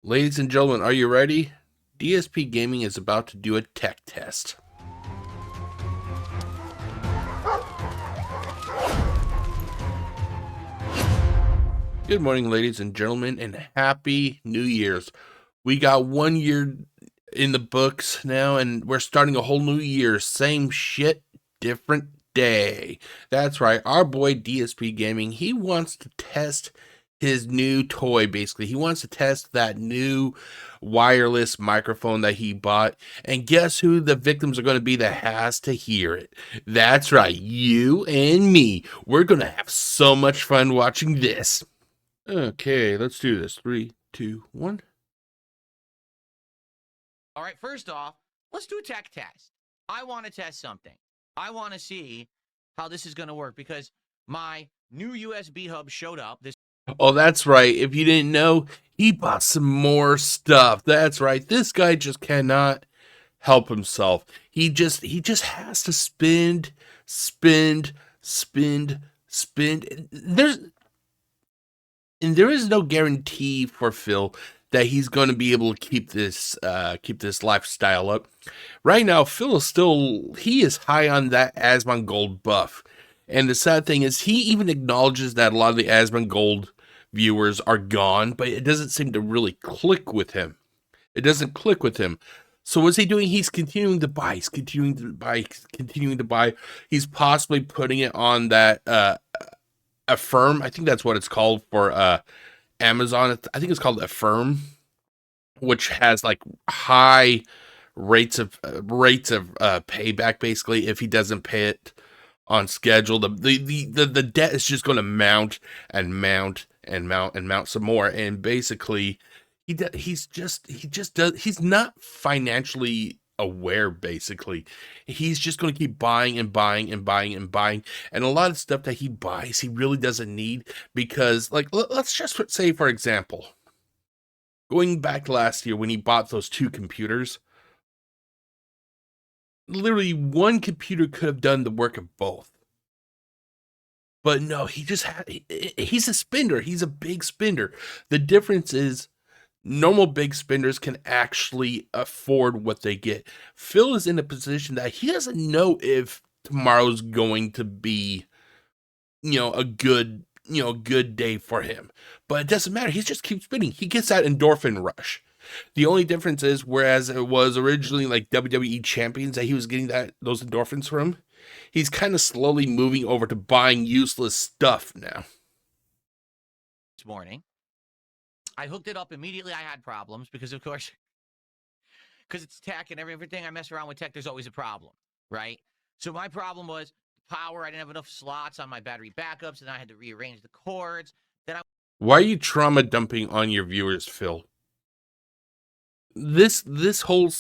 Ladies and gentlemen, are you ready? DSP Gaming is about to do a tech test. Good morning, ladies and gentlemen, and happy New Year's. We got 1 year in the books now, and we're starting a whole new year. Same shit, different day. That's right, our boy DSP Gaming, he wants to test his new toy, basically. He wants to test that new wireless microphone that he bought. And guess who the victims are going to be that has to hear it? That's right, you and me. We're going to have so much fun watching this. Okay, let's do this. 3, 2, 1. All right, first off, let's do a tech test. I want to test something. I want to see how this is going to work because my new USB hub showed up. Oh, that's right. If you didn't know, he bought some more stuff. That's right. This guy just cannot help himself. He just has to spend. There is no guarantee for Phil that he's going to be able to keep this lifestyle up. Right now, Phil is high on that Asmon Gold buff. And the sad thing is he even acknowledges that a lot of the Asmon Gold viewers are gone, but it doesn't seem to really click with him. It doesn't click with him. So what's he doing? He's continuing to buy. He's continuing to buy. He's possibly putting it on that Affirm. I think that's what it's called for Amazon. I think it's called Affirm, which has like high rates of payback. Basically, if he doesn't pay it on schedule, the debt is just going to mount and mount some more. And basically, he's not financially aware. Basically, he's just going to keep buying and buying and buying and buying, and a lot of stuff that he buys he really doesn't need, because like let's just say, for example, going back last year when he bought those 2 computers, literally one computer could have done the work of both. But no, he's a spender. He's a big spender. The difference is normal big spenders can actually afford what they get. Phil is in a position that he doesn't know if tomorrow's going to be, a good day for him. But it doesn't matter. He just keeps spending. He gets that endorphin rush. The only difference is, whereas it was originally like WWE champions that he was getting those endorphins from, he's kind of slowly moving over to buying useless stuff now. This morning, I hooked it up immediately. I had problems because, of course, because it's tech and everything I mess around with tech, there's always a problem, right? So my problem was power. I didn't have enough slots on my battery backups, and I had to rearrange the cords. Why are you trauma dumping on your viewers, Phil? This whole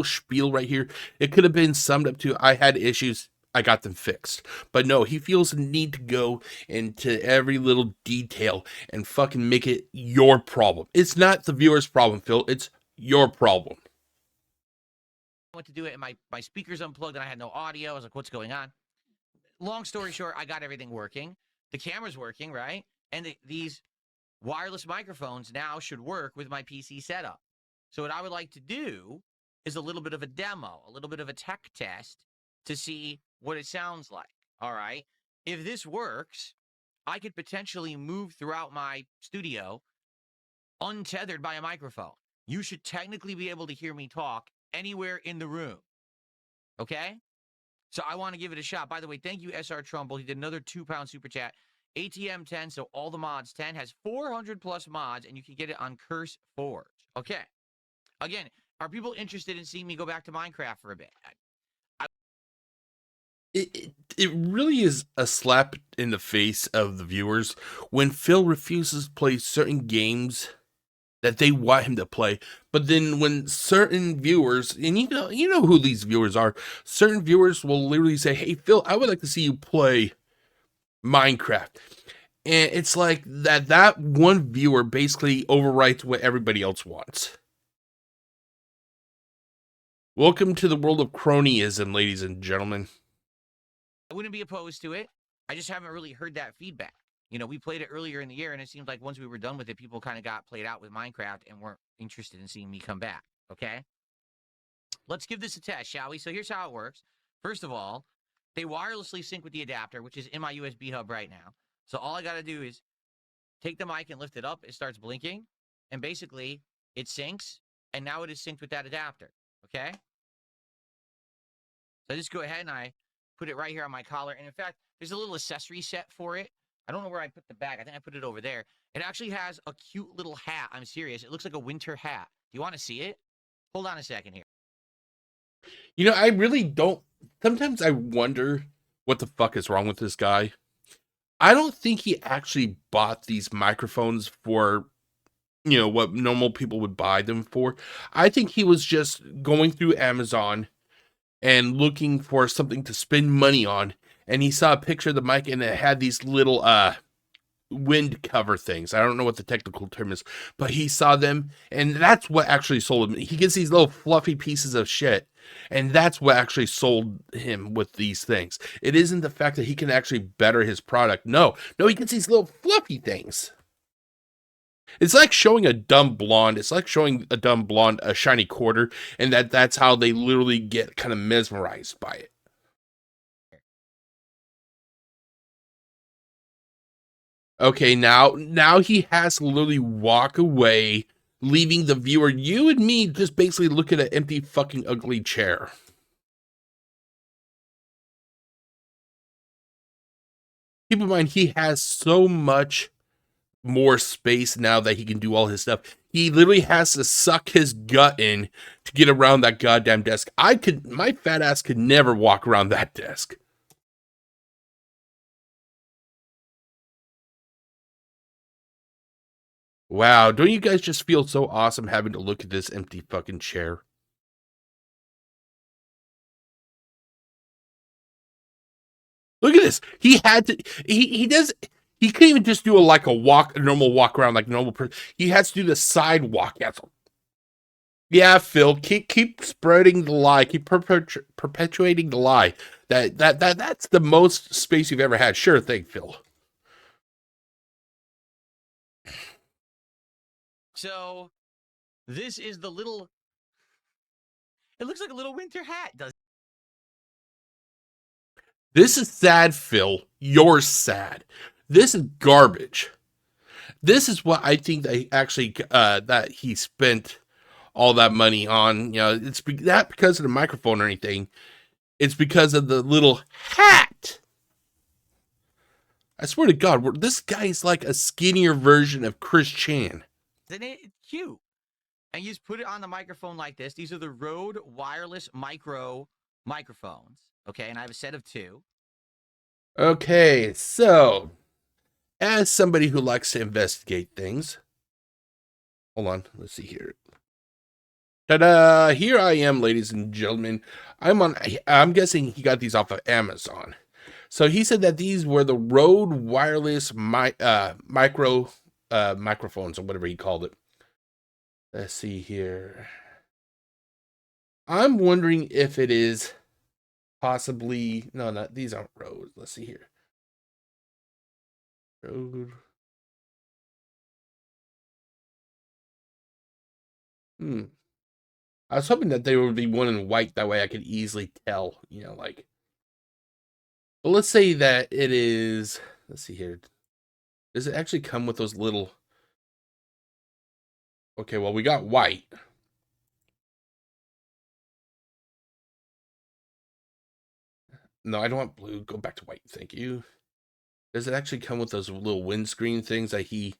spiel right here, it could have been summed up to, I had issues, I got them fixed. But no, he feels the need to go into every little detail and fucking make it your problem. It's not the viewer's problem, Phil. It's your problem. I went to do it, and my speakers unplugged, and I had no audio. I was like, what's going on? Long story short, I got everything working. The camera's working, right? And these wireless microphones now should work with my PC setup. So what I would like to do is a little bit of a demo, a little bit of a tech test to see what it sounds like. All right. If this works, I could potentially move throughout my studio untethered by a microphone. You should technically be able to hear me talk anywhere in the room. Okay? So I want to give it a shot. By the way, thank you, SR Trumbull. He did another £2 super chat. ATM 10, so all the mods 10, has 400 plus mods, and you can get it on Curse Forge. Okay. Again, are people interested in seeing me go back to Minecraft for a bit? It really is a slap in the face of the viewers when Phil refuses to play certain games that they want him to play. But then when certain viewers, and you know who these viewers are, certain viewers will literally say, hey, Phil, I would like to see you play Minecraft. And it's like that one viewer basically overwrites what everybody else wants. Welcome to the world of cronyism, ladies and gentlemen. I wouldn't be opposed to it. I just haven't really heard that feedback. You know, we played it earlier in the year, and it seemed like once we were done with it, people kind of got played out with Minecraft and weren't interested in seeing me come back. Okay? Let's give this a test, shall we? So here's how it works. First of all, they wirelessly sync with the adapter, which is in my USB hub right now. So all I got to do is take the mic and lift it up. It starts blinking, and basically it syncs, and now it is synced with that adapter. Okay? So I just go ahead and I put it right here on my collar. And in fact, there's a little accessory set for it. I don't know where I put the bag. I think I put it over there. It actually has a cute little hat. I'm serious. It looks like a winter hat. Do you want to see it? Hold on a second here. You know, I really don't. Sometimes I wonder what the fuck is wrong with this guy. I don't think he actually bought these microphones for, you know, what normal people would buy them for. I think he was just going through Amazon and looking for something to spend money on. And he saw a picture of the mic and it had these little wind cover things. I don't know what the technical term is, but he saw them and that's what actually sold him. He gets these little fluffy pieces of shit, and that's what actually sold him with these things. It isn't the fact that he can actually better his product. No, he gets these little fluffy things. It's like showing a dumb blonde. It's like showing a dumb blonde a shiny quarter, and that's how they literally get kind of mesmerized by it. Okay, now he has to literally walk away, leaving the viewer, you and me, just basically look at an empty fucking ugly chair. Keep in mind, he has so much more space now that he can do all his stuff. He literally has to suck his gut in to get around that goddamn desk. My fat ass could never walk around that desk. Wow, don't you guys just feel so awesome having to look at this empty fucking chair? Look at this. He had to. He does. He can't even just do a normal walk around like a normal person. He has to do the sidewalk. Yeah, Phil. Keep spreading the lie. Keep perpetuating the lie. That's the most space you've ever had. Sure thing, Phil. So this is the little. It looks like a little winter hat, does This is sad, Phil. You're sad. This is garbage. This is what I think that he spent all that money on. You know, it's not because of the microphone or anything. It's because of the little hat. I swear to God, this guy is like a skinnier version of Chris Chan. Isn't it cute? And you just put it on the microphone like this. These are the Rode wireless micro microphones. Okay, and I have a set of 2. Okay, so as somebody who likes to investigate things, hold on, let's see here. Ta-da! Here I am, ladies and gentlemen. I'm guessing he got these off of Amazon. So he said that these were the Rode wireless micro microphones or whatever he called it. Let's see here. I'm wondering if it is possibly no, these aren't Rode. Let's see here. Rode. I was hoping that they would be one in white. That way I could easily tell, you know, like. But let's say that it is. Let's see here. Does it actually come with those little? Okay, well, we got white. No, I don't want blue. Go back to white. Thank you. Does it actually come with those little windscreen things that he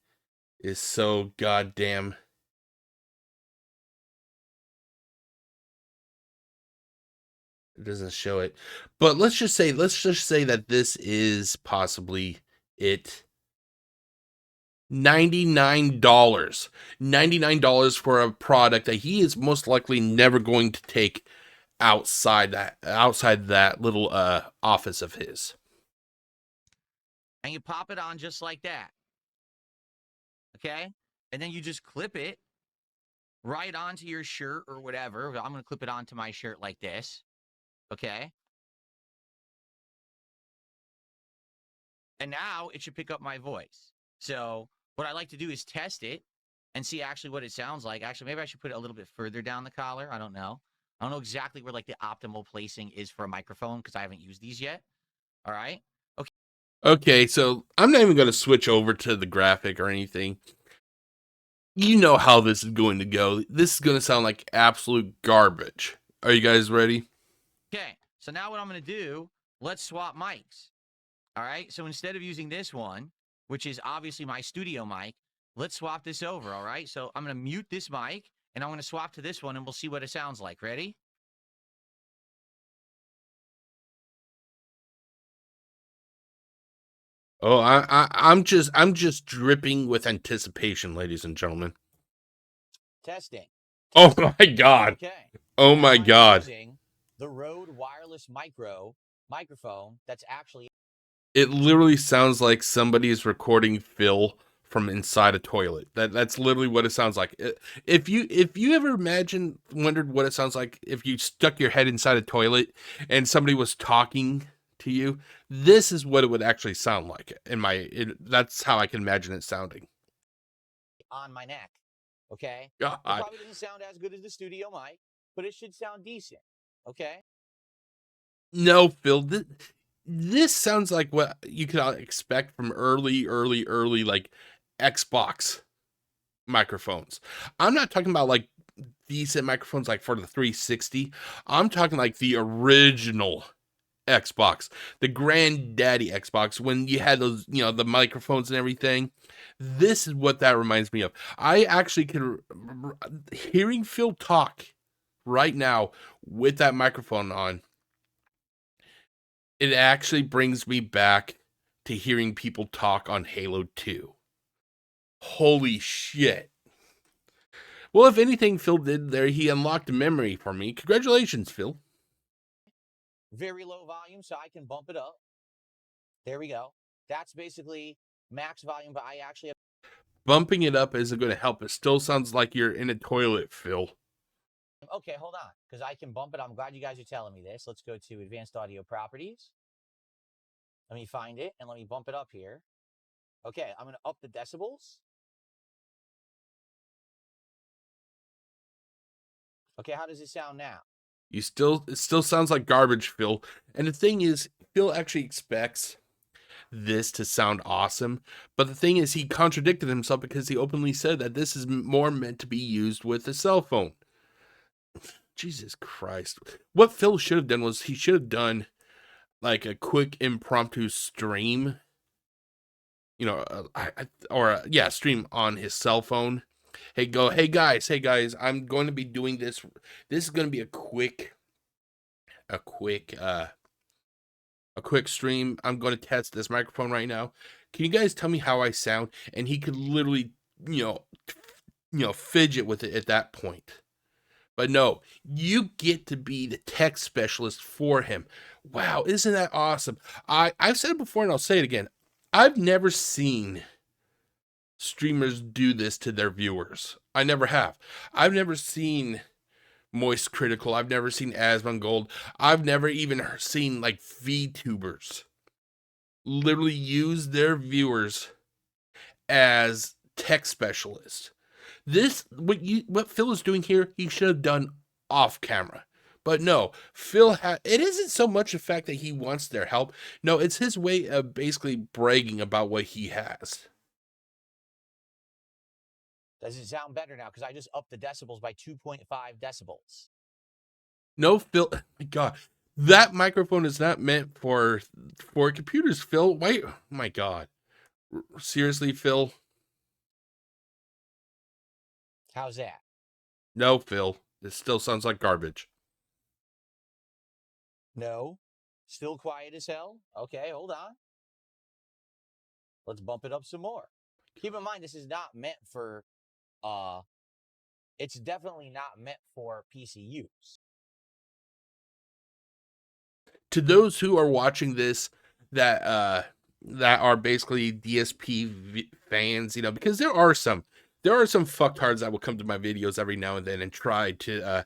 is so goddamn? It doesn't show it. But let's just say that this is possibly it. $99. $99 for a product that he is most likely never going to take outside that little office of his. And you pop it on just like that. Okay? And then you just clip it right onto your shirt or whatever. I'm going to clip it onto my shirt like this. Okay? And now it should pick up my voice. So what I like to do is test it and see actually what it sounds like. Actually, maybe I should put it a little bit further down the collar. I don't know. I don't know exactly where like the optimal placing is for a microphone because I haven't used these yet. All right. Okay. Okay, so I'm not even going to switch over to the graphic or anything. You know how this is going to go. This is going to sound like absolute garbage. Are you guys ready? Okay. So now what I'm going to do, let's swap mics. All right. So instead of using this one, which is obviously my studio mic, let's swap this over. All right. So I'm going to mute this mic and I'm going to swap to this one and we'll see what it sounds like. Ready? Oh, I'm just dripping with anticipation, ladies and gentlemen. Testing. Oh my God. Okay. Oh Now my I'm God. using the Rode wireless microphone that's actually. It literally sounds like somebody is recording Phil from inside a toilet. That's literally what it sounds like. If you ever wondered what it sounds like if you stuck your head inside a toilet and somebody was talking to you, this is what it would actually sound like. That's how I can imagine it sounding. On my neck. Okay. God. It probably doesn't sound as good as the studio mic, but it should sound decent. Okay. No, Phil, this sounds like what you could expect from early like Xbox microphones. I'm not talking about like decent microphones like for the 360. I'm talking like the original Xbox, the granddaddy Xbox, when you had those, the microphones and everything. This is what that reminds me of. I actually can, hearing Phil talk right now with that microphone on, it actually brings me back to hearing people talk on Halo 2. Holy shit. Well, if anything Phil did there, he unlocked a memory for me. Congratulations, Phil. Very low volume, so I can bump it up. There we go. That's basically max volume, but I actually have. Bumping it up isn't going to help. It still sounds like you're in a toilet, Phil. Okay, hold on, because I can bump it. I'm glad you guys are telling me this. Let's go to Advanced Audio Properties. Let me find it, and let me bump it up here. Okay, I'm going to up the decibels. Okay, how does it sound now? It still sounds like garbage, Phil. And the thing is, Phil actually expects this to sound awesome. But the thing is, he contradicted himself because he openly said that this is more meant to be used with a cell phone. Jesus Christ. What Phil should have done was he should have done like a quick impromptu stream, stream on his cell phone. Hey guys, I'm going to be doing this. This is going to be a quick stream. I'm going to test this microphone right now. Can you guys tell me how I sound? And he could literally, fidget with it at that point. But no, you get to be the tech specialist for him. Wow, isn't that awesome? I've said it before and I'll say it again. I've never seen streamers do this to their viewers. I never have. I've never seen Moist Critical. I've never seen Asmongold. I've never even seen like VTubers literally use their viewers as tech specialists. What Phil is doing here, he should have done off camera. But no, it isn't so much the fact that he wants their help. No, it's his way of basically bragging about what he has. Does it sound better now? Because I just upped the decibels by 2.5 decibels. No, Phil, oh my God, that microphone is not meant for computers, Phil. Wait, oh my God. Seriously, Phil? How's that? No, Phil. It still sounds like garbage. No. Still quiet as hell? Okay, hold on. Let's bump it up some more. Keep in mind, this is not meant for, it's definitely not meant for PC use. To those who are watching this that are basically DSP fans, because there are some fucktards that will come to my videos every now and then and try to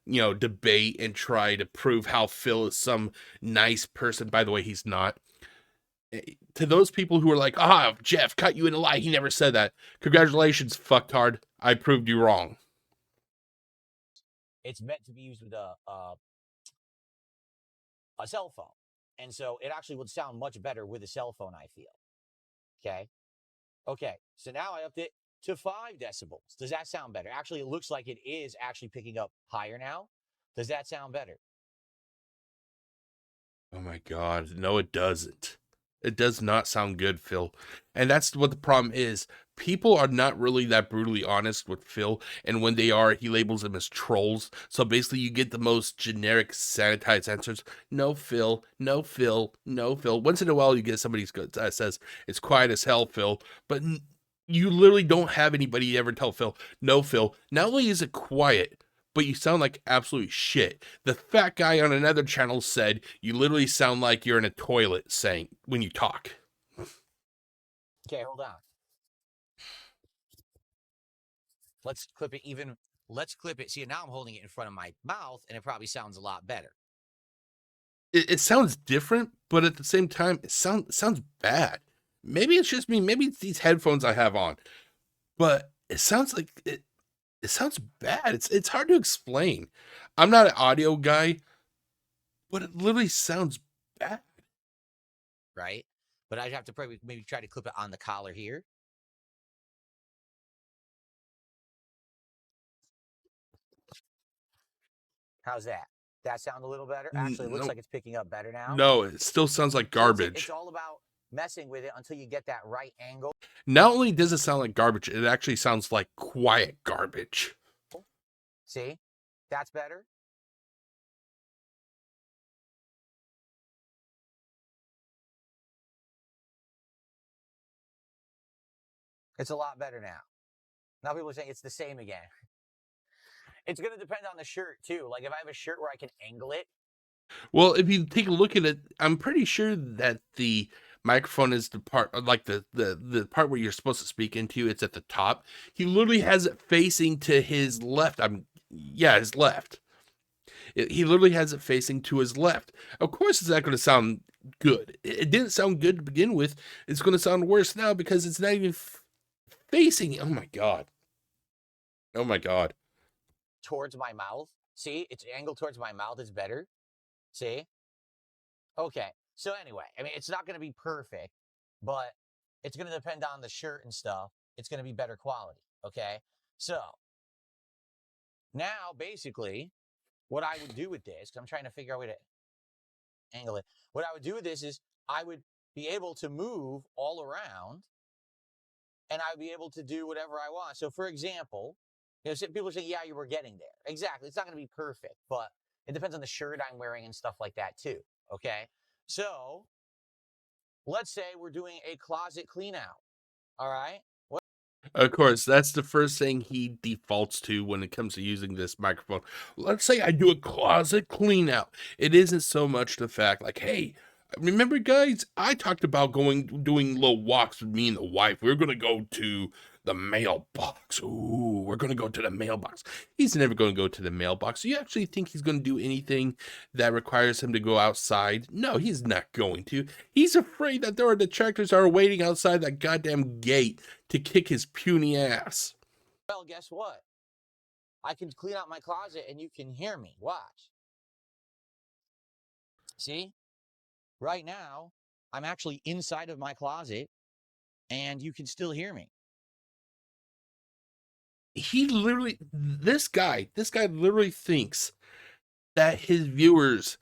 debate and try to prove how Phil is some nice person. By the way, he's not. To those people who are like, Jeff cut you in a lie, he never said that. Congratulations, fucktard. I proved you wrong. It's meant to be used with a cell phone. And so it actually would sound much better with a cell phone, I feel. Okay. Okay. So now I upped it to 5 decibels. Does that sound better? Actually, it looks like it is actually picking up higher now. Does that sound better? Oh my God. No, it doesn't. It does not sound good, Phil. And that's what the problem is. People are not really that brutally honest with Phil. And when they are, he labels them as trolls. So basically, you get the most generic, sanitized answers. No, Phil. No, Phil. No, Phil. Once in a while, you get somebody that says, it's quiet as hell, Phil. But you literally don't have anybody ever tell Phil, no, Phil. Not only is it quiet, but you sound like absolute shit. The fat guy on another channel said you literally sound like you're in a toilet saying when you talk. Okay, hold on. Let's clip it even. Let's clip it. See, now I'm holding it in front of my mouth, and it probably sounds a lot better. It sounds different, but at the same time, it sounds bad. Maybe it's just me. Maybe it's these headphones I have on, but it sounds like it sounds bad. It's hard to explain. I'm not an audio guy, but it literally sounds bad. Right? But I'd have to probably maybe try to clip it on the collar here. How's that? That sound a little better? Actually, it looks like it's picking up better now. No, it still sounds like garbage. It's all about messing with it until you get that right angle. Not only does it sound like garbage, it actually sounds like quiet garbage. See? That's better. It's a lot better now. Now people are saying it's the same again. It's going to depend on the shirt, too. Like, if I have a shirt where I can angle it. Well, if you take a look at it, I'm pretty sure that the microphone is the part, like the part where you're supposed to speak into. It's at the top. He literally has it facing to his left. His left. He literally has it facing to his left. Of course, it's not going to sound good. It didn't sound good to begin with. It's going to sound worse now because it's not even facing. Oh my God. Oh my God. Towards my mouth. See, it's angled towards my mouth. It's better. See? Okay. So anyway, I mean, it's not going to be perfect, but it's going to depend on the shirt and stuff. It's going to be better quality. Okay. So now basically what I would do with this, because I'm trying to figure out a way to angle it. What I would do with this is I would be able to move all around and I would be able to do whatever I want. So for example, people say, yeah, you were getting there. Exactly. It's not going to be perfect, but it depends on the shirt I'm wearing and stuff like that too. Okay. So let's say we're doing a closet clean out. All right. Of course, that's the first thing he defaults to when it comes to using this microphone. Let's say I do a closet clean out. It isn't so much the fact like, hey, remember guys, I talked about doing little walks with me and the wife. We're going to go to the mailbox. Ooh, we're going to go to the mailbox. He's never going to go to the mailbox. Do you actually think he's going to do anything that requires him to go outside? No, he's not going to. He's afraid that there are detractors that are waiting outside that goddamn gate to kick his puny ass. Well, guess what? I can clean out my closet and you can hear me. Watch. See? Right now, I'm actually inside of my closet and you can still hear me. He literally, this guy literally thinks that his viewers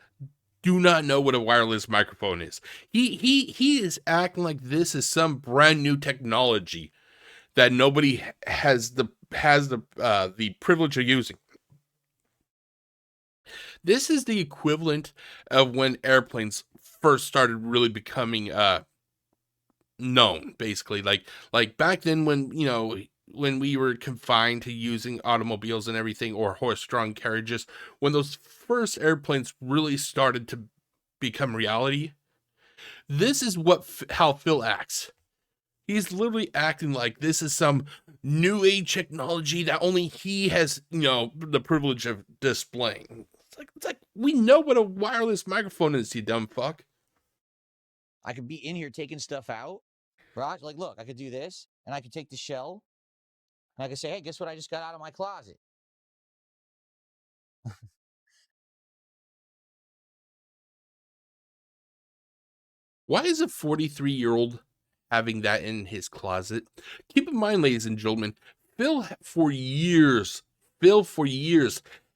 do not know what a wireless microphone is. He is acting like this is some brand new technology that nobody has the privilege of using. This is the equivalent of when airplanes first started really becoming known, basically. Like back then when we were confined to using automobiles and everything, or horse-drawn carriages, when those first airplanes really started to become reality, this is how Phil acts. He's literally acting like this is some new age technology that only he has, the privilege of displaying. It's like we know what a wireless microphone is, you dumb fuck. I could be in here taking stuff out, right? Like, look, I could do this, and I could take the shell, and I could say, hey, guess what I just got out of my closet? Why is a 43-year-old having that in his closet? Keep in mind, ladies and gentlemen, Phil for years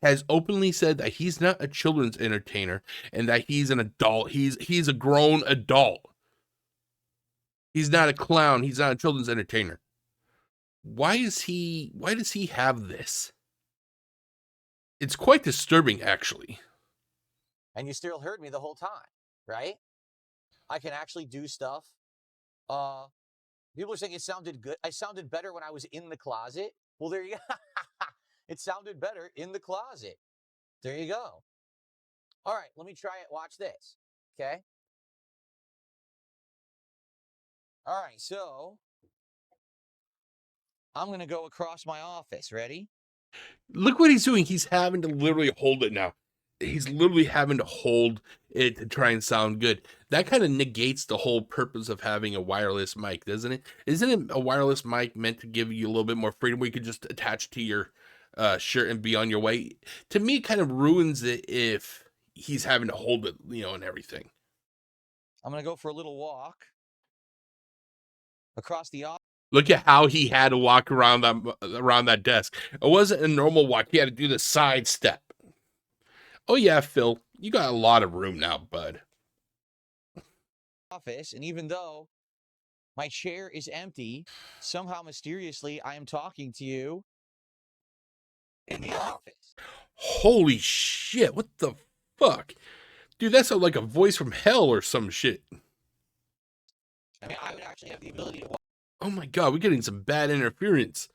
has openly said that he's not a children's entertainer and that he's an adult. He's a grown adult. He's not a clown. He's not a children's entertainer. Why does he have this? It's quite disturbing, actually. And you still heard me the whole time, right? I can actually do stuff. People are saying it sounded good. I sounded better when I was in the closet. Well, there you go. It sounded better in the closet. There you go. All right, let me try it. Watch this. Okay. All right, so I'm going to go across my office. Ready? Look what he's doing. He's having to literally hold it now. He's literally having to hold it to try and sound good. That kind of negates the whole purpose of having a wireless mic, doesn't it? Isn't it a wireless mic meant to give you a little bit more freedom where you could just attach to your shirt and be on your way? To me, it kind of ruins it if he's having to hold it, and everything. I'm going to go for a little walk across the office. Look at how he had to walk around that desk. It wasn't a normal walk. He had to do the side step. Oh yeah, Phil, you got a lot of room now, bud. Office, and even though my chair is empty, somehow mysteriously I am talking to you in the office. Holy shit, what the fuck? Dude, that sounds like a voice from hell or some shit. I mean, I would actually have the ability to walk Oh my god, we're getting some bad interference.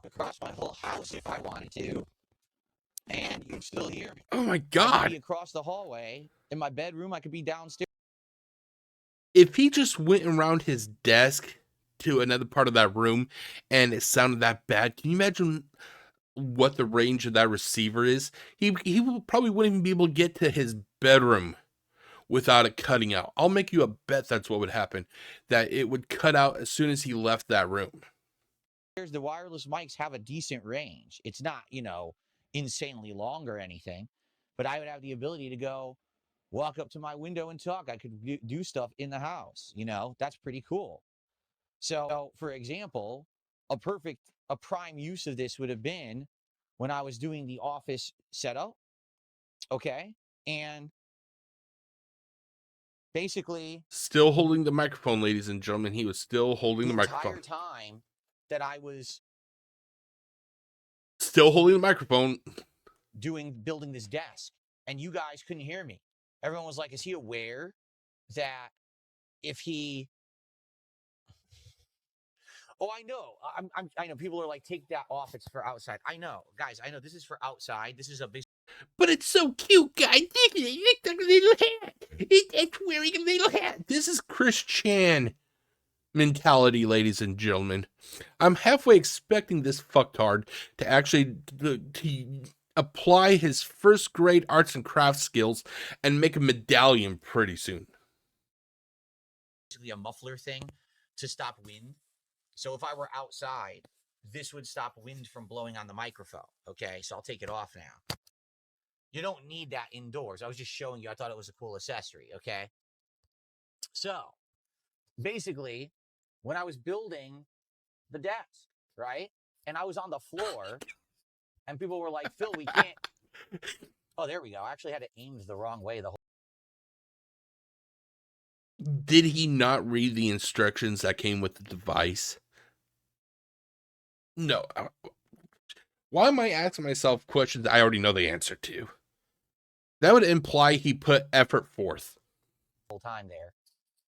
across my whole house if I wanted to, and you'd still hear me. Oh my I could god. be across the hallway in my bedroom. I could be downstairs. If he just went around his desk to another part of that room and it sounded that bad, can you imagine what the range of that receiver is? He probably wouldn't even be able to get to his bedroom without it cutting out. I'll make you a bet that's what would happen, that it would cut out as soon as he left that room. The wireless mics have a decent range. It's not, insanely long or anything, but I would have the ability to go walk up to my window and talk. I could do stuff in the house. That's pretty cool. So, for example, a prime use of this would have been when I was doing the office setup. Okay. And basically, Still holding the microphone, ladies and gentlemen. He was still holding the the microphone. entire time that I was Still holding the microphone. building this desk, and you guys couldn't hear me. Everyone was like, is he aware that if he... Oh, I know. I know people are like, take that off. It's for outside. I know, guys. I know this is for outside. This is a big... But it's so cute, guys. Look at it. Look at the little hat. It's wearing a little hat. This is Chris Chan mentality, ladies and gentlemen. I'm halfway expecting this fucktard to actually to apply his first grade arts and crafts skills and make a medallion pretty soon. Basically a muffler thing to stop wind. So if I were outside, this would stop wind from blowing on the microphone. Okay, so I'll take it off now. You don't need that indoors. I was just showing you. I thought it was a cool accessory. Okay. So basically, when I was building the desk, right, and I was on the floor, and people were like, Phil, we can't. Oh, there we go. I actually had it aimed the wrong way the whole... Did he not read the instructions that came with the device? No. Why am I asking myself questions I already know the answer to? That would imply he put effort forth. Whole time there.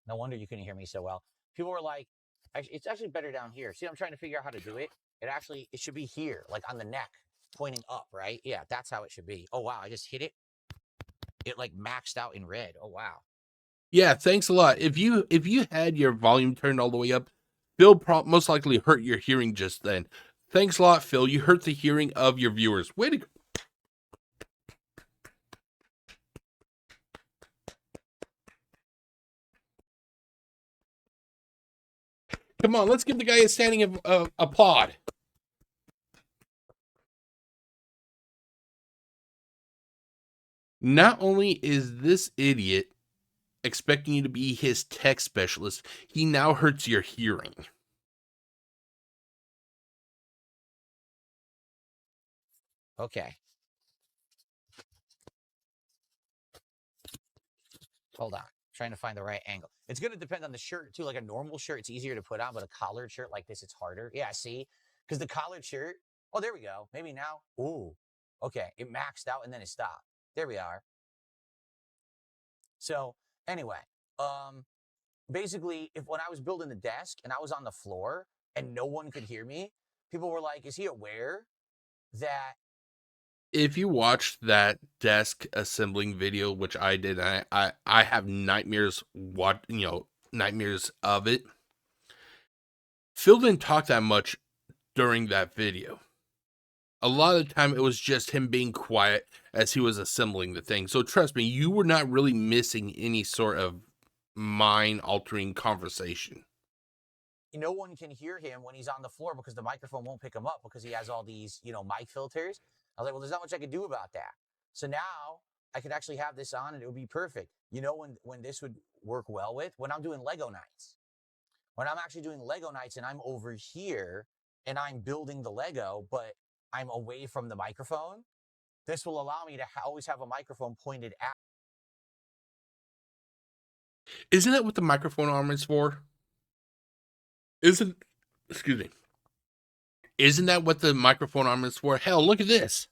No wonder you couldn't hear me so well. People were like, it's actually better down here. See, I'm trying to figure out how to do it. It should be here, like on the neck, pointing up, right? Yeah, that's how it should be. Oh, wow. I just hit it. It like maxed out in red. Oh, wow. Yeah, thanks a lot. If you had your volume turned all the way up, Phil most likely hurt your hearing just then. Thanks a lot, Phil. You hurt the hearing of your viewers. Way to go. Come on, let's give the guy a standing applaud. Not only is this idiot expecting you to be his tech specialist, he now hurts your hearing. Okay. Hold on. Trying to find the right angle. It's going to depend on the shirt, too. Like a normal shirt, it's easier to put on, but a collared shirt like this, it's harder. Yeah, see? Because the collared shirt, oh, there we go. Maybe now. Ooh. Okay. It maxed out and then it stopped. There we are. So, anyway, basically, when I was building the desk and I was on the floor and no one could hear me, people were like, is he aware that If you watched that desk assembling video, which I did, I have nightmares nightmares of it. Phil didn't talk that much during that video. A lot of the time it was just him being quiet as he was assembling the thing. So trust me, you were not really missing any sort of mind-altering conversation. no one can hear him when he's on the floor because the microphone won't pick him up because he has all these, mic filters? I was like, well, there's not much I could do about that. So now I could actually have this on and it would be perfect. You know when this would work well with? When I'm doing Lego nights. When I'm actually doing Lego nights and I'm over here and I'm building the Lego, but I'm away from the microphone, this will allow me to always have a microphone pointed at. Isn't that what the microphone arm is for? Excuse me. Isn't that what the microphone arm is for? Hell, look at this.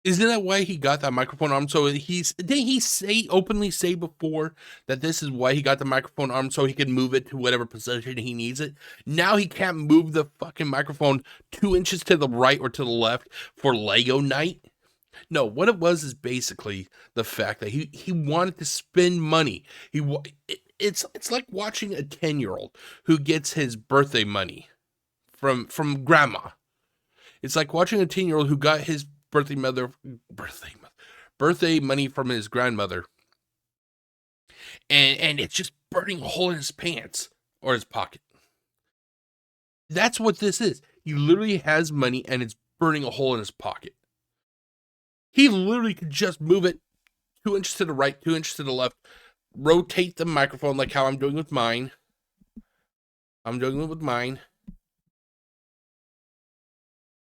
Isn't that why he got that microphone arm? So didn't he openly say before that this is why he got the microphone arm so he can move it to whatever position he needs it? Now he can't move the fucking microphone 2 inches to the right or to the left for Lego night. No, what it was is basically the fact that he wanted to spend money. It's like watching a 10-year-old who gets his birthday money from grandma. It's like watching a 10-year-old who got his birthday money from his grandmother, and it's just burning a hole in his pants or his pocket. That's what this is. He literally has money and it's burning a hole in his pocket. He literally could just move it 2 inches to the right, 2 inches to the left, rotate the microphone like how I'm doing with mine.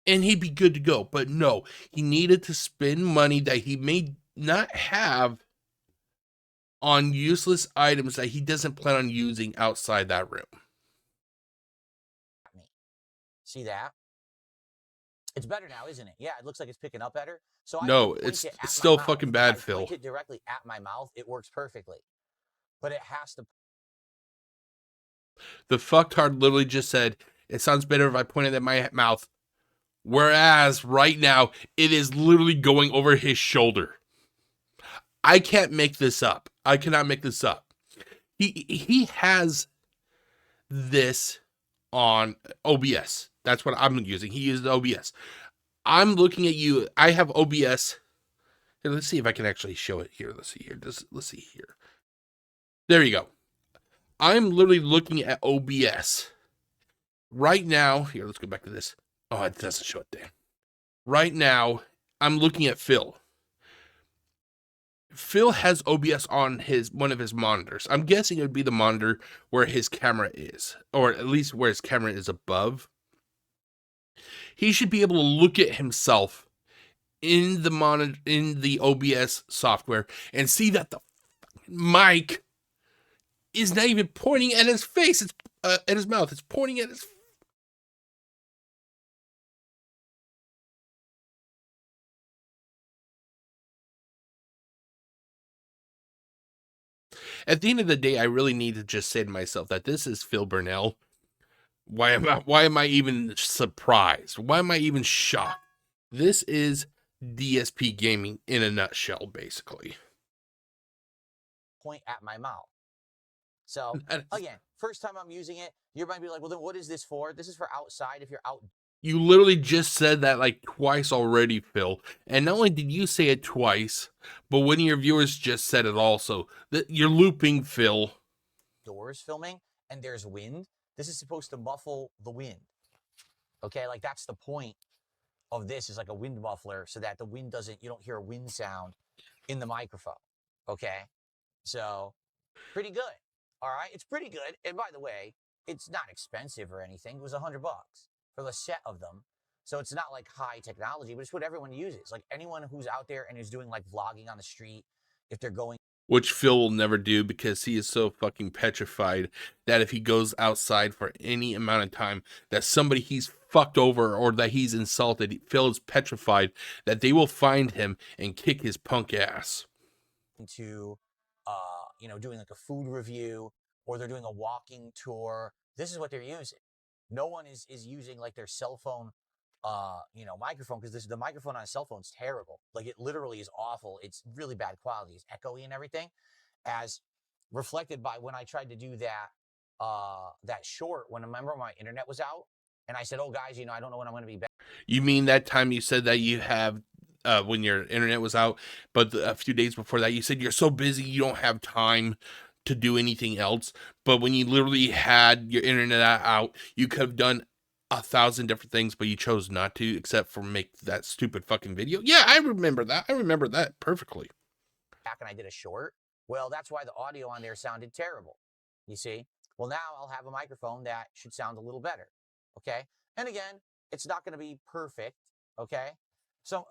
And he'd be good to go. But no, he needed to spend money that he may not have on useless items that he doesn't plan on using outside that room. See that? It's better now, isn't it? Yeah, it looks like it's picking up better. So no, it's still fucking bad, Phil. Point it directly at my mouth, it works perfectly. But it has to. The fucktard literally just said, it sounds better if I point it at my mouth. Whereas right now, it is literally going over his shoulder. I can't make this up. I cannot make this up. He has this on OBS. That's what I'm using. He uses OBS. I'm looking at you. I have OBS. Here, let's see if I can actually show it here. Let's see here. Let's see here. There you go. I'm literally looking at OBS. Right now, here, let's go back to this. Oh, it doesn't show it there. Right now, I'm looking at Phil. Phil has OBS on one of his monitors. I'm guessing it would be the monitor where his camera is, or at least where his camera is above. He should be able to look at himself in the monitor, in the OBS software, and see that the mic is not even pointing at his face. It's at his mouth. It's pointing at his. At the end of the day, I really need to just say to myself that this is Phil Burnell. Why am I even surprised? Why am I even shocked? This is DSP gaming in a nutshell, basically. Point at my mouth. So again, first time I'm using it, you might be like, well, then what is this for? This is for outside if you're out You literally just said that like twice already, Phil. And not only did you say it twice, but one of your viewers just said it also. That you're looping, Phil. Doors filming and there's wind. This is supposed to muffle the wind. Okay, like that's the point of this, is like a wind muffler, so that the wind doesn't, you don't hear a wind sound in the microphone. Okay, so pretty good. All right, it's pretty good. And by the way, it's not expensive or anything. It was $100 for the set of them. So it's not like high technology, but it's what everyone uses. Like anyone who's out there and is doing like vlogging on the street, if they're going, Which Phil will never do because he is so fucking petrified that if he goes outside for any amount of time, that somebody he's fucked over or that he's insulted, Phil is petrified that they will find him and kick his punk ass. to you know, doing like a food review, or they're doing a walking tour, this is what they're using. No one is using like their cell phone you know, microphone, because the microphone on a cell phone is terrible. Like it literally is awful. It's really bad quality. It's echoey and everything, as reflected by when I tried to do that short, when, remember, my internet was out and I said, oh guys, you know, I don't know when I'm going to be back. You mean that time you said that you have when your internet was out, but a few days before that you said you're so busy you don't have time to do anything else. But when you literally had your internet out, you could have done 1,000 different things, but you chose not to, except for make that stupid fucking video. Yeah, I remember that. I remember that perfectly. Back and I did a short. Well, that's why the audio on there sounded terrible. You see? Well, now I'll have a microphone that should sound a little better. Okay? And again, it's not going to be perfect. Okay? So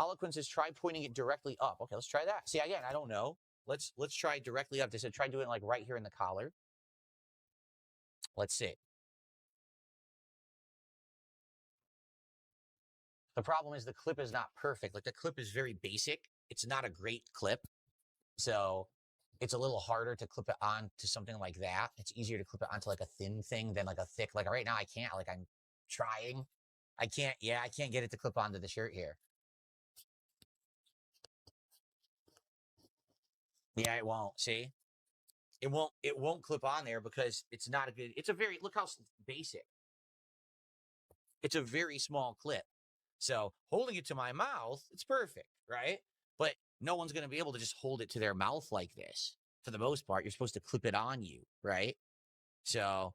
Eloquence is try pointing it directly up. Okay, let's try that. See, again, I don't know. Let's try directly up. They said try doing it like right here in the collar. Let's see. The problem is the clip is not perfect. Like the clip is very basic. It's not a great clip. So it's a little harder to clip it on to something like that. It's easier to clip it onto like a thin thing than like a thick. Like right now I can't, like I'm trying. I can't get it to clip onto the shirt here. Yeah, it won't. See? It won't clip on there because it's not a good, it's a very, look how basic. It's a very small clip. So holding it to my mouth, it's perfect, right? But no one's going to be able to just hold it to their mouth like this. For the most part, you're supposed to clip it on you, right? So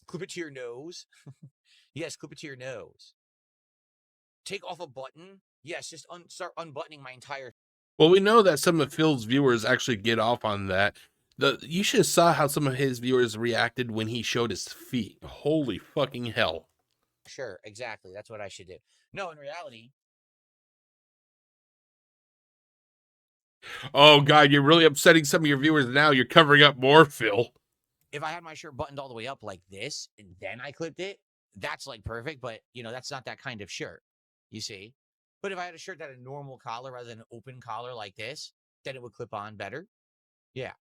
clip it to your nose. Yes, clip it to your nose. Take off a button. Yes, just start unbuttoning my entire. Well, we know that some of Phil's viewers actually get off on that. You should have saw how some of his viewers reacted when he showed his feet. Holy fucking hell. Sure, exactly. That's what I should do. No, in reality. Oh, God, you're really upsetting some of your viewers now. You're covering up more, Phil. If I had my shirt buttoned all the way up like this and then I clipped it, that's like perfect. But, you know, that's not that kind of shirt, you see. But if I had a shirt that had a normal collar rather than an open collar like this, then it would clip on better. Yeah.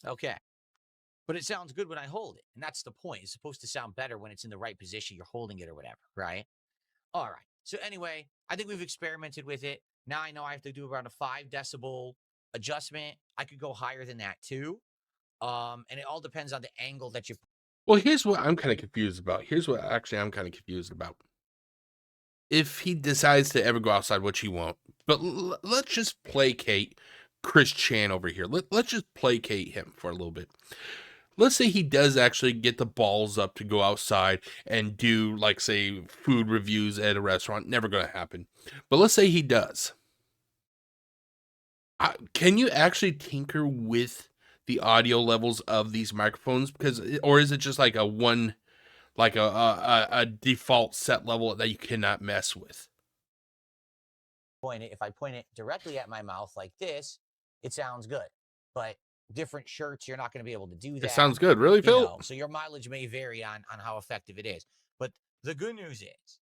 Okay. But it sounds good when I hold it. And that's the point. It's supposed to sound better when it's in the right position. You're holding it or whatever, right? All right. So anyway, I think we've experimented with it. Now I know I have to do around a 5 decibel adjustment. I could go higher than that too. And it all depends on the angle that you. Well, here's what I'm kind of confused about. Here's what actually I'm kind of confused about. If he decides to ever go outside, which he won't, but let's just placate Chris Chan over here. Let's just placate him for a little bit. Let's say he does actually get the balls up to go outside and do, like, say, food reviews at a restaurant. Never going to happen. But let's say he does. Can you actually tinker with the audio levels of these microphones? Or is it just like a default set level that you cannot mess with? If I point it directly at my mouth like this, it sounds good. But different shirts, you're not going to be able to do that. It sounds good. Really, Phil? You know, so your mileage may vary on how effective it is. But the good news is,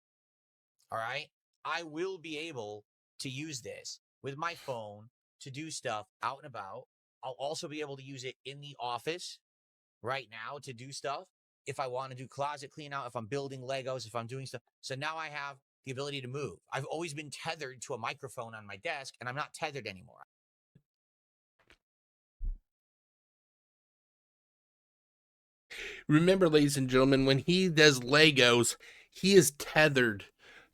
all right, I will be able to use this with my phone to do stuff out and about. I'll also be able to use it in the office right now to do stuff. If I want to do closet clean out, if I'm building Legos, if I'm doing stuff. So now I have the ability to move. I've always been tethered to a microphone on my desk, and I'm not tethered anymore. Remember, ladies and gentlemen, when he does Legos, he is tethered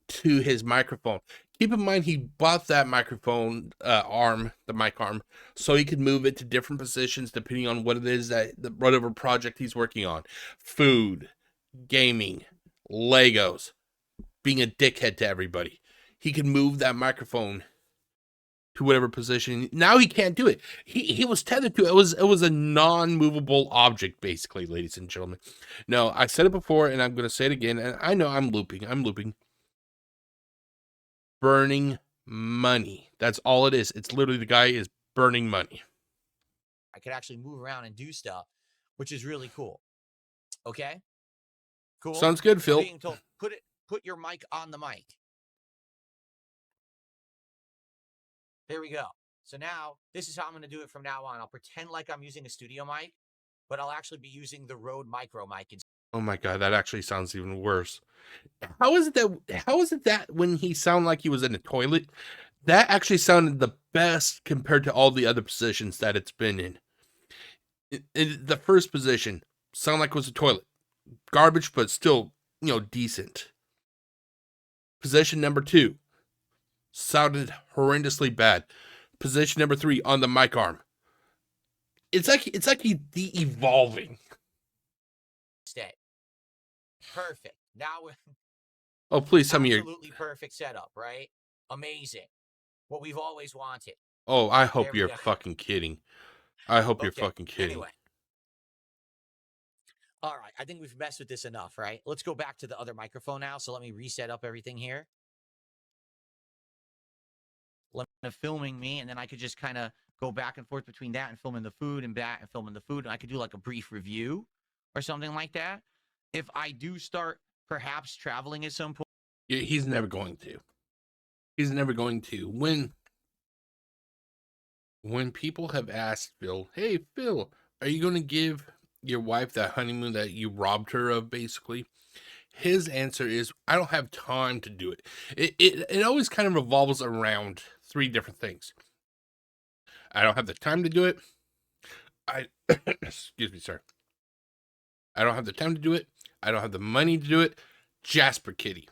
to his microphone. Keep in mind, he bought that microphone arm, the mic arm, so he could move it to different positions depending on what it is whatever project he's working on. Food, gaming, Legos, being a dickhead to everybody. He can move that microphone to whatever position. Now he can't do it. He was tethered to it. It was a non-movable object, basically, ladies and gentlemen. No, I said it before, and I'm going to say it again. And I know I'm looping. Burning money. That's all it is. It's literally the guy is burning money. I could actually move around and do stuff, which is really cool. Okay. Cool. Sounds good, Phil. Being told, put your mic on the mic. There we go. So now this is how I'm going to do it from now on. I'll pretend like I'm using a studio mic, but I'll actually be using the Rode micro mic. Oh my god, that actually sounds even worse. How is it that when he sounded like he was in a toilet, that actually sounded the best compared to all the other positions that it's been in? The first position sounded like it was a toilet. Garbage, but still, decent. Position number 2 sounded horrendously bad. Position number 3 on the mic arm. It's like he's de-evolving. Stay. Perfect. Now we're Oh, please tell me you're absolutely perfect setup, right? Amazing. What we've always wanted. Oh, I hope There you're we go. fucking kidding. I hope you're Okay, fucking kidding. Anyway. All right, I think we've messed with this enough, right? Let's go back to the other microphone now. So let me reset up everything here. Filming me, and then I could just kind of go back and forth between that and filming the food and that and filming the food, and I could do like a brief review or something like that. If I do start perhaps traveling at some point. He's never going to. He's never going to. When people have asked Phil, hey, Phil, are you going to give your wife that honeymoon that you robbed her of, basically? His answer is, I don't have time to do it. It always kind of revolves around 3 different things. I don't have the time to do it. Excuse me, sir. I don't have the time to do it. I don't have the money to do it. Jasper Kitty.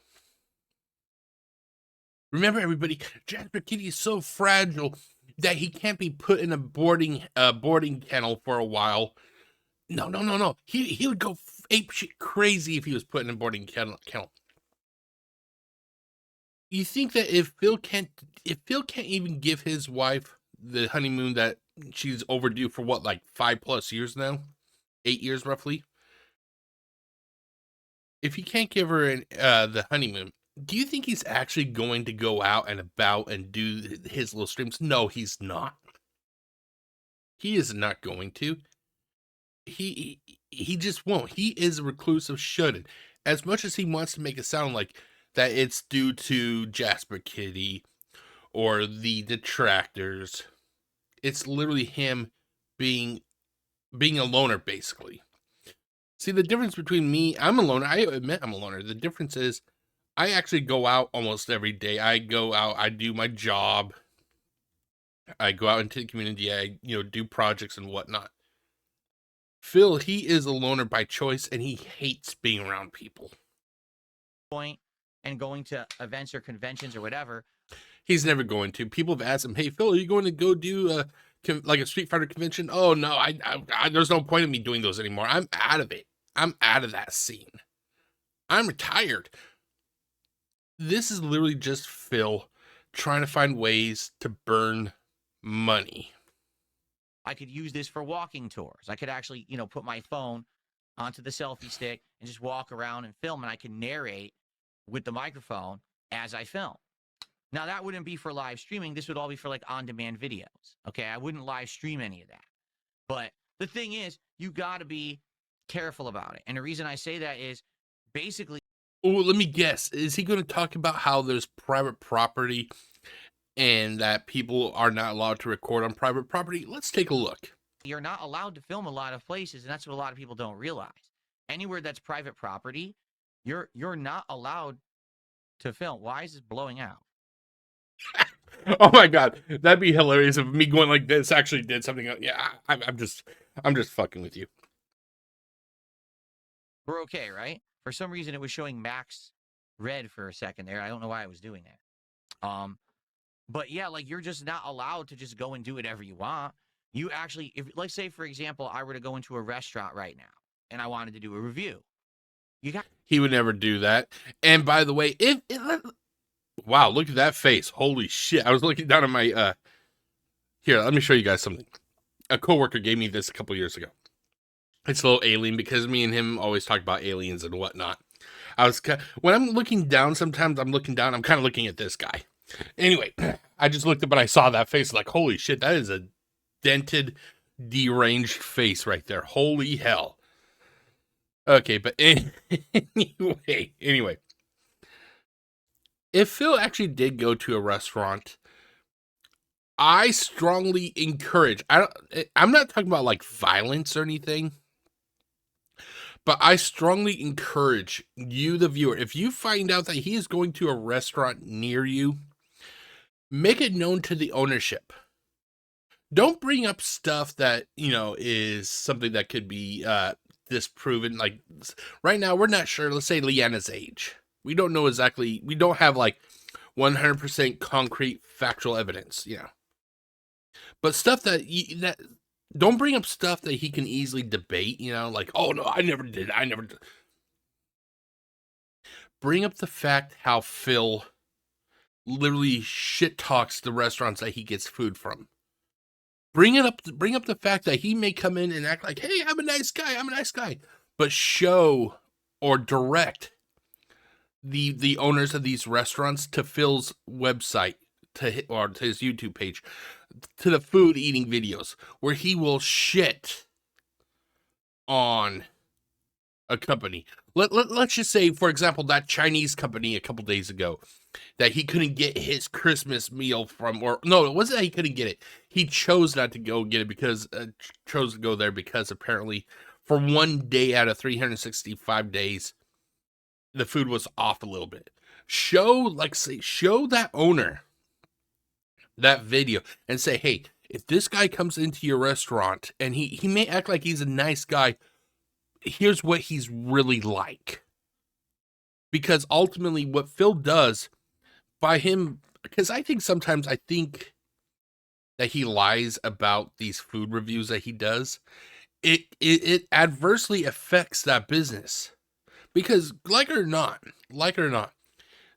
Remember, everybody, Jasper Kitty is so fragile that he can't be put in a boarding kennel for a while. No. He would go apeshit crazy if he was put in a boarding kennel. You think that if Phil can't even give his wife the honeymoon that she's overdue for, what, like 5+ years now? 8 years roughly? If he can't give her the honeymoon, do you think he's actually going to go out and about and do his little streams? No, he's not. He is not going to. He just won't. He is a reclusive shouldn't. As much as he wants to make it sound like that it's due to Jasper Kitty or the detractors, it's literally him being a loner, basically. See, the difference between me, I'm a loner. I admit I'm a loner. The difference is I actually go out almost every day. I go out, I do my job. I go out into the community. I, do projects and whatnot. Phil, he is a loner by choice, and he hates being around people. Point and going to events or conventions or whatever. He's never going to. People have asked him, hey, Phil, are you going to go do like a Street Fighter convention? Oh, no, I there's no point in me doing those anymore. I'm out of it. I'm out of that scene. I'm retired. This is literally just Phil trying to find ways to burn money. I could use this for walking tours. I could actually, put my phone onto the selfie stick and just walk around and film, and I can narrate with the microphone as I film. Now, that wouldn't be for live streaming. This would all be for like on-demand videos. Okay, I wouldn't live stream any of that. But the thing is, you got to be careful about it. And the reason I say that is basically. Oh, let me guess. Is he going to talk about how there's private property and that people are not allowed to record on private property? Let's take a look. You're not allowed to film a lot of places, and that's what a lot of people don't realize. Anywhere that's private property, you're not allowed to film. Why is this blowing out? Oh my god, that'd be hilarious if me going like this actually did something else. Yeah, I'm just fucking with you. we're okay, right? For some reason, it was showing max red for a second there. I don't know why I was doing that. But yeah, like you're just not allowed to just go and do whatever you want. You actually, if let's say for example, I were to go into a restaurant right now and I wanted to do a review, you got. He would never do that. And by the way, wow, look at that face. Holy shit. I was looking down at my here, let me show you guys something. A coworker gave me this a couple years ago. It's a little alien because me and him always talk about aliens and whatnot. When I'm looking down, sometimes I'm kind of looking at this guy. Anyway, I just looked up and I saw that face like, holy shit, that is a dented, deranged face right there. Holy hell. Okay, but anyway. If Phil actually did go to a restaurant, I strongly encourage, I'm not talking about like violence or anything, but I strongly encourage you, the viewer, if you find out that he is going to a restaurant near you, make it known to the ownership. Don't bring up stuff that, is something that could be disproven. Like right now, we're not sure. Let's say Leanna's age. We don't know exactly. We don't have like 100% concrete factual evidence, But stuff that don't bring up stuff that he can easily debate, like, oh no, I never did. Bring up the fact how Phil literally shit talks the restaurants that he gets food from. Bring up the fact that he may come in and act like, hey, I'm a nice guy, but show or direct the owners of these restaurants to Phil's website, to his YouTube page, to the food eating videos where he will shit on a company. Let's just say, for example, that Chinese company a couple days ago that he couldn't get his Christmas meal from, or no, it wasn't that he couldn't get it. He chose not to go get it because chose to go there because apparently for one day out of 365 days, the food was off a little bit. Show that owner that video and say, hey, if this guy comes into your restaurant and he may act like he's a nice guy, here's what he's really like. Because ultimately what Phil does by him, because I think that he lies about these food reviews that he does, it adversely affects that business. Because like it or not,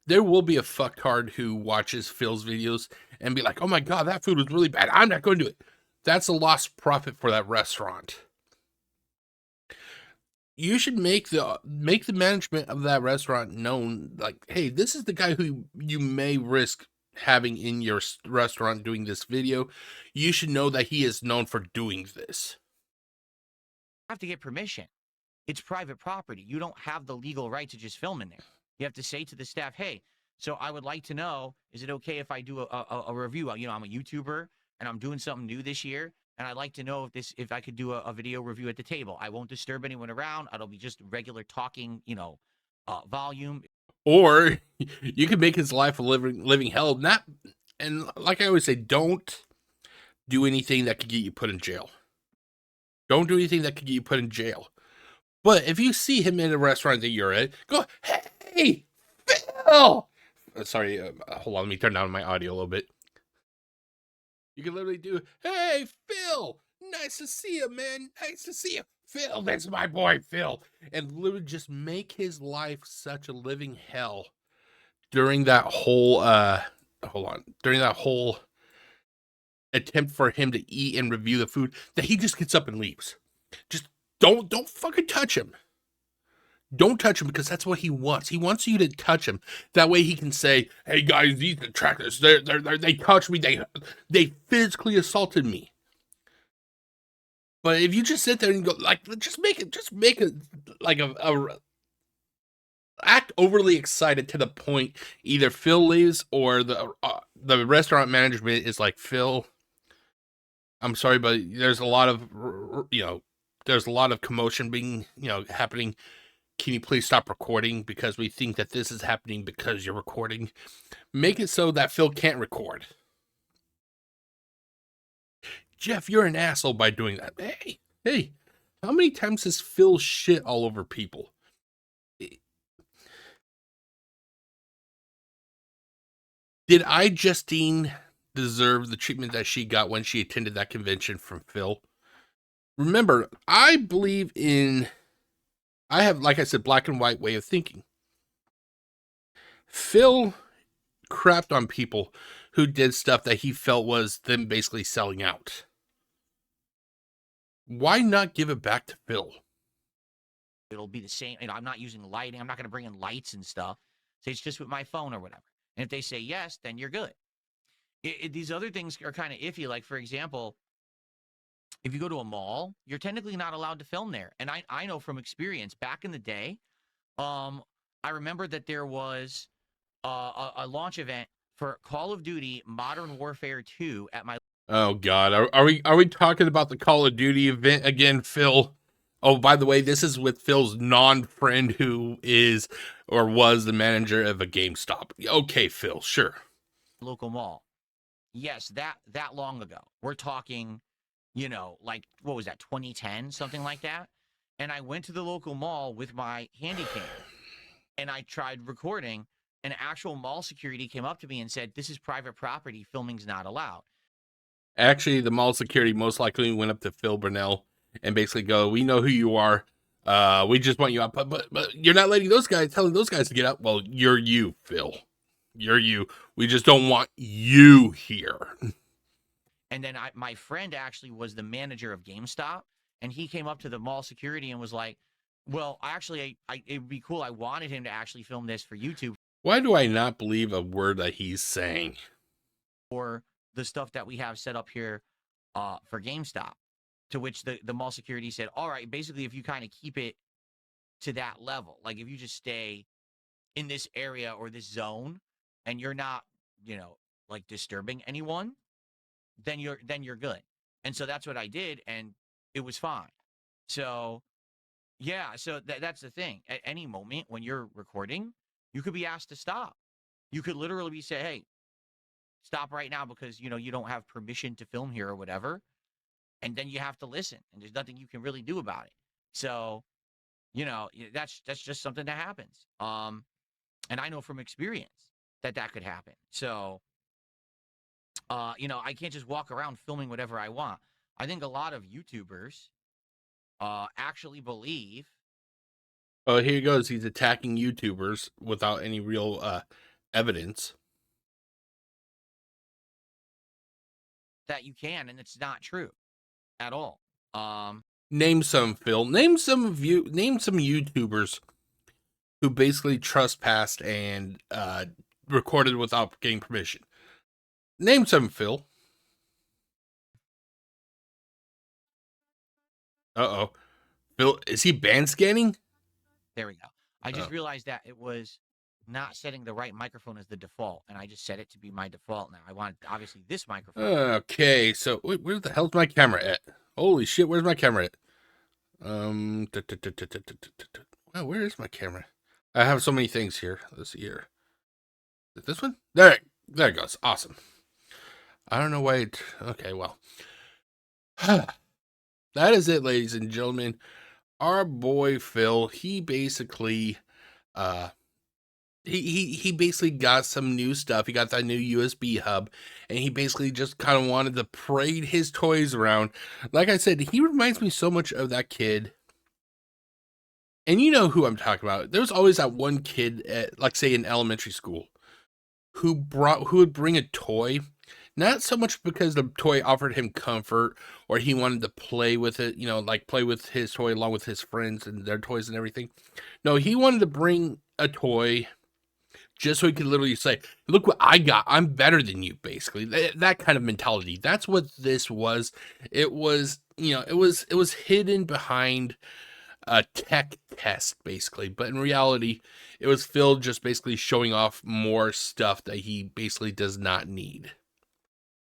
there will be a fucktard who watches Phil's videos and be like, oh my God, that food was really bad. I'm not going to do it. That's a lost profit for that restaurant. You should make the management of that restaurant known, like, hey, this is the guy who you may risk having in your restaurant doing this video. You should know that he is known for doing this. You have to get permission. It's private property. You don't have the legal right to just film in there. You have to say to the staff, hey, so I would like to know, is it okay if I do a review? I'm a YouTuber and I'm doing something new this year. And I'd like to know if I could do a video review at the table. I won't disturb anyone around. It'll be just regular talking, volume. Or you can make his life a living hell. And like I always say, don't do anything that could get you put in jail. Don't do anything that could get you put in jail. But if you see him in a restaurant that you're at, go, hey, Phil! Sorry, hold on, let me turn down my audio a little bit. You can literally do, hey, Phil, nice to see you, man. Nice to see you. Phil, that's my boy, Phil. And literally just make his life such a living hell during that whole, during that whole attempt for him to eat and review the food that he just gets up and leaves. Just don't fucking touch him. Don't touch him because that's what he wants. He wants you to touch him. That way he can say, hey guys, these detractors, they touched me. They physically assaulted me. But if you just sit there and go, like, just make it like act overly excited to the point either Phil leaves or the restaurant management is like, Phil, I'm sorry, but there's a lot of commotion being, happening. Can you please stop recording because we think that this is happening because you're recording? Make it so that Phil can't record. Jeff, you're an asshole by doing that. Hey, how many times has Phil shit all over people? Did Justine deserve the treatment that she got when she attended that convention from Phil? Remember, I have, like I said, black and white way of thinking. Phil crapped on people who did stuff that he felt was them basically selling out. Why not give it back to Phil? It'll be the same. I'm not using lighting. I'm not going to bring in lights and stuff. So it's just with my phone or whatever. And if they say yes, then you're good. These other things are kind of iffy. Like, for example, if you go to a mall, you're technically not allowed to film there. And I know from experience back in the day, I remember that there was a launch event for Call of Duty Modern Warfare 2 at my. Oh God, are we talking about the Call of Duty event again, Phil? Oh, by the way, this is with Phil's non-friend who is or was the manager of a GameStop. Okay, Phil, sure. Local mall. Yes, that long ago. We're talking, like, what was that, 2010, something like that? And I went to the local mall with my handy cam and I tried recording, and actual mall security came up to me and said, "This is private property, filming's not allowed." Actually, the mall security most likely went up to Phil Burnell and basically go, "We know who you are. We just want you out, but you're not telling those guys to get out. Well, you're you, Phil. You're you. We just don't want you here." And then my friend actually was the manager of GameStop, and he came up to the mall security and was like, "Well, actually, it'd be cool. I wanted him to actually film this for YouTube." Why do I not believe a word that he's saying? Or the stuff that we have set up here for GameStop, to which the mall security said, "All right, basically, if you kind of keep it to that level, like if you just stay in this area or this zone and you're not, like disturbing anyone, then you're good." And so that's what I did, and it was fine. So yeah, so that's the thing. At any moment when you're recording, you could be asked to stop. You could literally be say, "Hey, stop right now because you don't have permission to film here," or whatever. And then you have to listen, and there's nothing you can really do about it. So, that's just something that happens. And I know from experience that could happen. So, I can't just walk around filming whatever I want. I think a lot of YouTubers actually believe. Oh, here he goes. He's attacking YouTubers without any real evidence. That you can, and it's not true at all. Name some, Phil. Name some YouTubers who basically trespassed and recorded without getting permission. Name some, Phil. Uh-oh. Phil, is he band scanning? There we go. I just realized that it was not setting the right microphone as the default, and I just set it to be my default now. I want, obviously, this microphone. Okay, so where the hell's my camera at? Holy shit, where's my camera at? Well, where is my camera? I have so many things here. Let's see here. Is it this one? There it goes. Awesome. I don't know why okay, well. That is it, ladies and gentlemen. Our boy Phil, he basically he basically got some new stuff. He got that new USB hub, and he basically just kind of wanted to parade his toys around. Like I said, he reminds me so much of that kid. And you know who I'm talking about. There was always that one kid at, like, say, in elementary school who would bring a toy, not so much because the toy offered him comfort or he wanted to play with it, like play with his toy along with his friends and their toys and everything. No, he wanted to bring a toy just so he could literally say, "Look what I got. I'm better than you," basically. That kind of mentality. That's what this was. It was, it was hidden behind a tech test, basically. But in reality, it was Phil just basically showing off more stuff that he basically does not need.